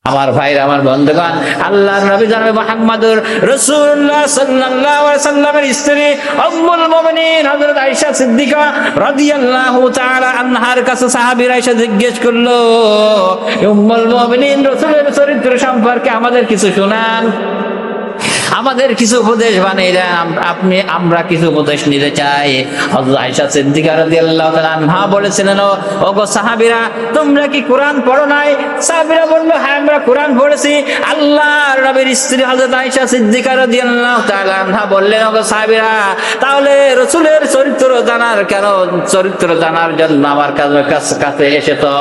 আমার ভাইরা, আমার বন্ধুগণ, আল্লাহর নবী জনাবে মুহাম্মদুর রাসূলুল্লাহ সাল্লাল্লাহু আলাইহি সাল্লামের স্ত্রী উম্মুল মুমিনিন হযরত আয়েশা সিদ্দিকা রাদিয়াল্লাহু তাআলা আনহার কাছে সাহাবীরা এসে জিজ্ঞেস করলো, উম্মুল মুমিনিন, রাসূলের চরিত্র সম্পর্কে আমাদের কিছু শোনান, আমাদের কিছু উপদেশ বানিয়ে দেন, আমরা কিছু উপদেশ নিতে চাই। হযরত আয়েশা সিদ্দিকা রাদিয়াল্লাহু তাআলা আনহা বলেছিলেন, ওগো সাহাবীরা, তোমরা কি কোরআন পড়ো নাই? সাহাবীরা বলল, হ্যাঁ, আমরা কোরআন পড়েছি। আল্লাহর নবীর স্ত্রী হযরত আয়েশা সিদ্দিকা রাদিয়াল্লাহু তাআলা আনহা বললেন, ওগো সাহাবীরা, তাহলে রাসূলের চরিত্র জানার কেন, চরিত্র জানার জন্য আমার কাছে এসে তো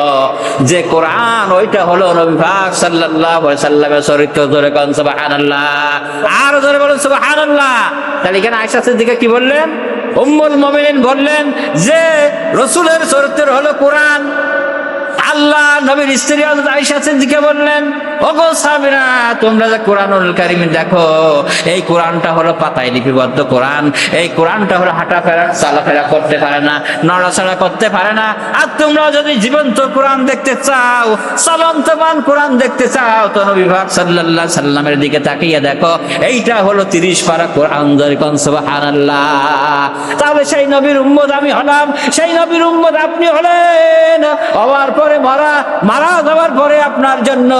যে কোরআন, ওইটা হলো নবী পাক সাল্লাল্লাহু আলাইহি সাল্লামের চরিত্র। জোরে কোন সুবহানাল্লাহ, আরো জোরে বলুন সুবহানাল্লাহ। তাহলে এখানে আয়েশা সিদ্দিকা কি বললেন? উম্মুল মুমিনিন বললেন যে রাসূলের চরিত্র হলো কোরআন। আল্লাহ নবীর স্ত্রী হযরত আয়েশা সিদ্দিকা বললেন, ওগো সাহাবীরা, তোমরা যে কোরআনুল কারীম দেখো, এই কোরআনটা হলো পাতায় লিপিবদ্ধ কোরআন। এই কোরআনটা হলো হাঁটাফেরা, চলাফেরা করতে পারে না, নড়াচড়া করতে পারে না। আর তোমরা যদি জীবন্ত কোরআন দেখতে চাও, চলন্তমান কোরআন দেখতে চাও, তো নবী পাক সাল্লাল্লাহু আলাইহি সাল্লামের দিকে তাকিয়ে দেখো, এইটা হলো 30 পারা কোরআন। জোরে কোন সুবহানাল্লাহ। তাহলে সেই নবীর উম্মত আমি হলাম, সেই নবীর উম্মত আপনি হলেন। হওয়ার পরে মারা যাওয়ার পরে আপনার জন্য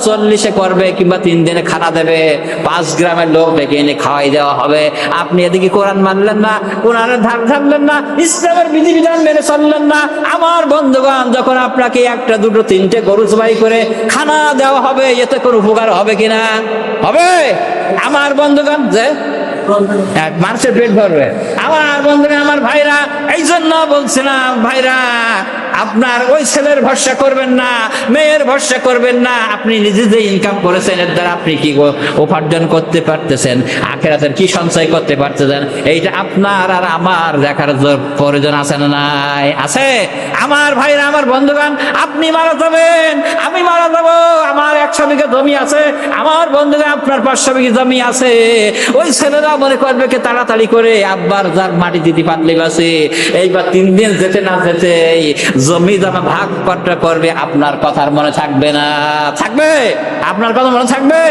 40 করবে কিংবা 3 দিনে খানা দেবে, 5 গ্রামের লোক ডেকে এনে খাওয়াই দেওয়া হবে। আপনি এদিকে কোরআন মানলেন না, কোরআনের ধার ধারলেন না, ইসলামের বিধিবিধান মেনে চললেন না। আমার বন্ধুগণ, যখন আপনাকে 1, 2, 3টে গরু জবাই করে খানা দেওয়া হবে, এতে কোনো উপকার হবে কিনা? হবে? আমার বন্ধুগণ, যে মানুষের পেট ভরবে। আমার বন্ধুরা, আমার ভাইরা, এই জন্য বলছিলাম, ভাইরা, আপনার ওই ছেলের ভরসা করবেন না, মেয়ের ভরসা করবেন না। আপনি নিজে যে ইনকাম করেছেন, এর দ্বারা আপনি কি উপার্জন করতে পারতেছেন, আখিরাতের কি সঞ্চয় করতে পারতেছেন, এইটা আপনার আর আমার দেখার প্রয়োজন আছে না নাই? আছে? আমার ভাইরা, আমার বন্ধুগণ, আপনি মারা যাবেন, আমি মারা যাব, আমার 100 বিঘা জমি আছে, আমার বন্ধুগণ আপনার 500 বিঘা জমি আছে। ওই ছেলেরা মনে করবে কি তাড়াতাড়ি করে আব্বার যার মাটি দিতে পারলে বাসে, এইবার 3 দিন যেতে না যেতে জমি জমা ভাগ পট্টা করবে। আপনার কথার মনে থাকবে না? থাকবে? আপনার কথা মনে থাকবে?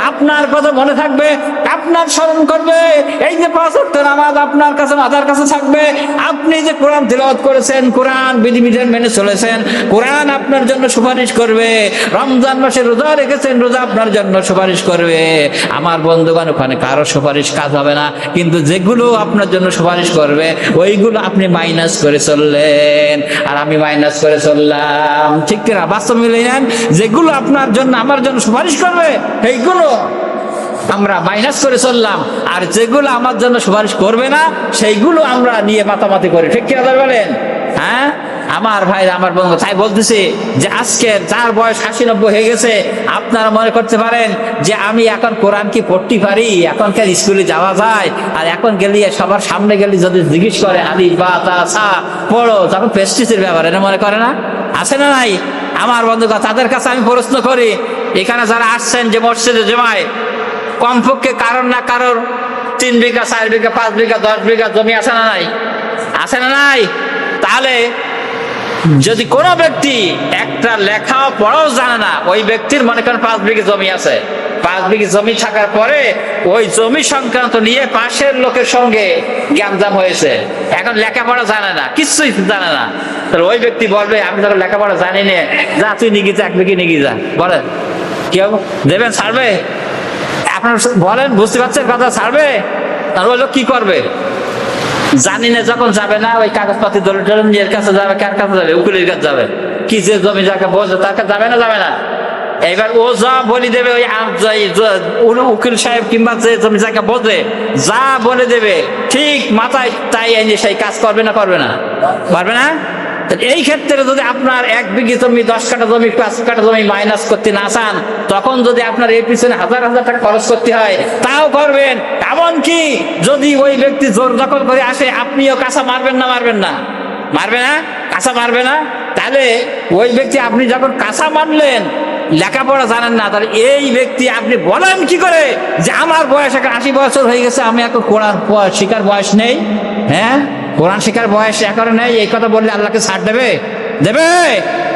আপনার কথা মনে থাকবে, আপনার স্মরণ করবে। এই যে 5 ওয়াক্ত নামাজ আপনার কাছে, মাথার কাছে থাকবে। আপনি যে কোরআন তিলাওয়াত করেছেন, কোরআন বিধিবিধান মেনে চলেছেন, কোরআন আপনার জন্য সুপারিশ করবে। রমজান মাসে রোজা রেখেছেন, রোজা আপনার জন্য সুপারিশ করবে। আমার বন্ধুগণ, ওখানে কারো সুপারিশ কাজ হবে না, কিন্তু যেগুলো আপনার জন্য সুপারিশ করবে, ওইগুলো আপনি মাইনাস করে চললেন, আর আমি মাইনাস করে চললাম। ঠিক কিনা? বাস্তব মিলে নেন, যেগুলো আপনার জন্য, আমার জন্য সুপারিশ করবে, সেইগুলো আমরা মাইনাস করে চললাম, আর যেগুলো আমার জন্য সুপারিশ করবে না, সেইগুলো আমরা নিয়ে মাতামাতি করি। ঠিক কিনা বলেন? হ্যাঁ, আমার ভাই, আমার বন্ধু, তাই বলতেছি যে আজকে যার বয়স 80-90 হয়ে গেছে, আপনারা মনে করতে পারেন যে আমি এখন কোরআন কি পড়তে পারি, এখনকার স্কুলে যাওয়া যায়, আর এখন গেলে সবার সামনে গেলে যদি জিজ্ঞেস করে আলিফ বা তা সা পড়ো, তখন প্রেস্টিজের ব্যাপার, এটা মনে করে না? আছে না নাই? আমার বন্ধুরা, তাদের কাছে আমি প্রশ্ন করি, এখানে যারা আসছেন যে মসজিদে জমায়, কমপক্ষে কারোর না কারোর 3 বিঘা, 4 বিঘা, 5 বিঘা, 10 বিঘা জমি আছে না নাই? আছে না নাই? তাহলে যদি কোনো ব্যক্তি একটা লেখা পড়াও জানে না, ওই ব্যক্তির মনে করেন 5 বিঘা জমি আছে, 5 বিঘা জমি থাকার পরে ওই জমি সংক্রান্ত নিয়ে পাশের লোকের সঙ্গে গ্যাঞ্জাম হয়েছে, এখন লেখাপড়া জানে না, কিছুই জানে না, তাহলে ওই ব্যক্তি বলবে, আমি যখন লেখাপড়া জানি না, যা তুই নিগি যা, 1 বিঘি নিগি যা, বলেন কেউ দেবেন? ছাড়বে? আপনার বলেন, বুঝতে পারছেন কথা? ছাড়বে? তার ওই লোক কি করবে? জানি না যখন যাবে না, ওই কাগজপাতি ধরে ধরে নিজের কাছে যাবে। কার কাছে যাবে? উকিলের কাছে যাবে। কি যে জমি যাকে বোঝে তার কাছে যাবে না? যাবে না? এবার ও যা বলে দেবে, ওই উকিল সাহেব কিংবা যে জমি যাকে বোঝে যা বলে দেবে, ঠিক মাথায় তাই এনে সেই কাজ করবে না? করবে না? পারবে না? এই ক্ষেত্রে যদি আপনার 1 বিঘি জমি, 10 কাঠা জমি, 5 কাঠা জমি মাইনাস করতে না চান, তখন যদি আপনার এর পিছনে 1000 টাকা খরচ করতে হয়, তাও করবেন। এমনকি যদি ওই ব্যক্তি জোর দখল করে আসে, আপনিও কাঁচা মারবেন না? মারবেন না? মারবে না? কাঁচা মারবে না? তাহলে ওই ব্যক্তি, আপনি যখন কাঁচা মারলেন, লেখাপড়া জানেন না, তাহলে এই ব্যক্তি আপনি বলেন কি করে যে আমার বয়স এখন 80 বছর হয়ে গেছে, আমি এখন কোরআন শিখার বয়স নেই? হ্যাঁ, কোরআন শিখার বয়স এখন নেই, এই কথা বললে আল্লাহকে ছাড় দেবে? দেবে?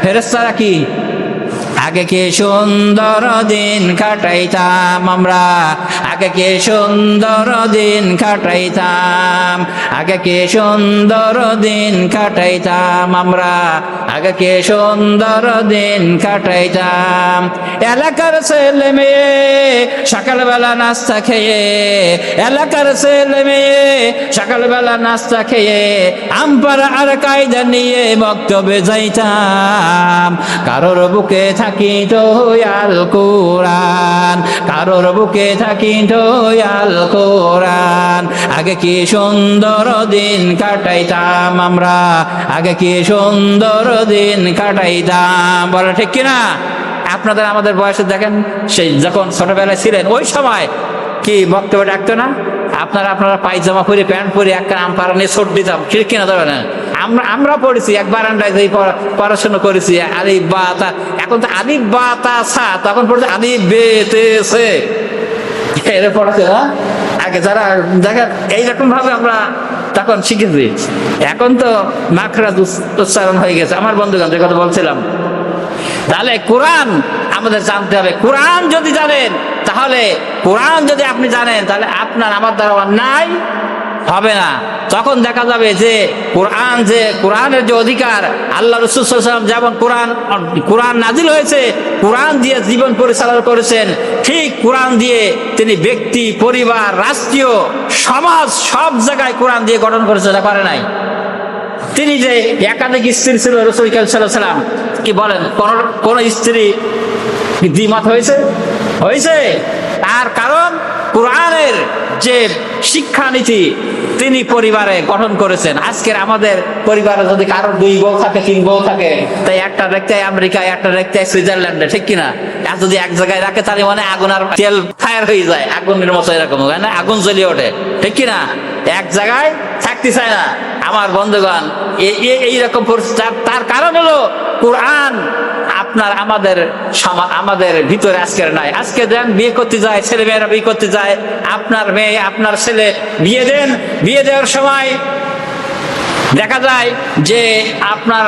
ফেরেশতারা কি আগে কি সুন্দর দিন কাটাইতাম আমরা, আগে কি সুন্দর দিন কাটাইতাম, আগে কি সুন্দর দিন কাটাইতাম আমরা, আগে কি সুন্দর দিন কাটাইতাম। এলাকার ছেলে মেয়ে সকালবেলা নাস্তা খেয়ে, এলাকার ছেলে মেয়ে সকালবেলা নাস্তা খেয়ে আমপারা আর কায়দা নিয়ে বক্তব্যে যাইতাম। কারোর বুকে থাকি তো আল কোরআন, কারোর বুকে থাকি তো আল কোরআন। আগে কি সুন্দর দিন কাটাইতাম আমরা, আগে কি সুন্দর দিন কাটাইতাম। বলে ঠিক কিনা? আপনাদের আমাদের বয়সে দেখেন, সেই যখন ছোটবেলায় ছিলেন ওই সময় কি বক্তব্য ডাকতো না? আপনারা পায়জামা পরে প্যান্ট পরে একটা আম পাড়া নিয়ে ছোট দিতাম, ঠিক কিনা? ধরে না, আমরা পড়েছি এক বারান্দায় পড়াশোনা করেছি আলিফ বা তা। এখন তো আলিফ বা তা সা, তখন পড়েছে আলিফ বে তে সে, এর পড়াছে না আগে যারা দেখেন। এইরকম ভাবে আমরা তখন শিখেছি। এখন তো মাখরাজ উচ্চারণ হয়ে গেছে। আমার বন্ধুগণ যে কথা বলছিলাম, তাহলে কোরআন আমাদের জানতে হবে। কোরআন যদি জানেন, তাহলে কোরআন যদি আপনি জানেন, তাহলে আপনার আমার দ্বারা অন্যায় হবে না। তখন দেখা যাবে যে কোরআন, যে কোরআনের যে অধিকার, আল্লাহ রাসূল সাল্লাল্লাহু আলাইহি ওয়াসাল্লাম যেমন কোরআন নাজিল হয়েছে, কোরআন দিয়ে জীবন পরিচালনা করেছেন, ঠিক কোরআন দিয়ে তিনি ব্যক্তি, পরিবার, রাষ্ট্রীয় সমাজ সব জায়গায় কোরআন দিয়ে গঠন করেছে, এটা করে নাই। তিনি যে একাধিক স্ত্রী ছিল রাসূল সাল্লাল্লাহু আলাইহি ওয়াসাল্লাম, কি বলেন, কোন স্ত্রী দ্বিমত হয়েছে? হয়েছে। তার কারণ কোরআনের যে শিক্ষানীতি তিনি পরিবারে গঠন করেছেন। আজকের আমাদের পরিবারে যদি কারো 2 বউ থাকে, 3 বউ থাকে, তাই একটা রেখে আমেরিকায়, একটা রেখে সুইজারল্যান্ডে, ঠিক কিনা? আর যদি এক জায়গায় রাখে, তাহলে মানে আগুন আর তেল ফায়ার হয়ে যায়, আগুনের মতো এরকম হয় না, আগুন জ্বলিয়ে ওঠে, ঠিক কিনা? এক জায়গায় থাকতে চায় না। আমার বন্ধুগণ, এইরকম পরিস্থিতি। তার কারণ হলো কোরআন আপনার আমাদের ভিতরে আজকের নাই। আজকে দেন বিয়ে করতে যায়, ছেলে মেয়েরা বিয়ে করতে যায়, আপনার মেয়ে আপনার ছেলে বিয়ে দেন, বিয়ে দেওয়ার সময় দেখা যায় যে আপনার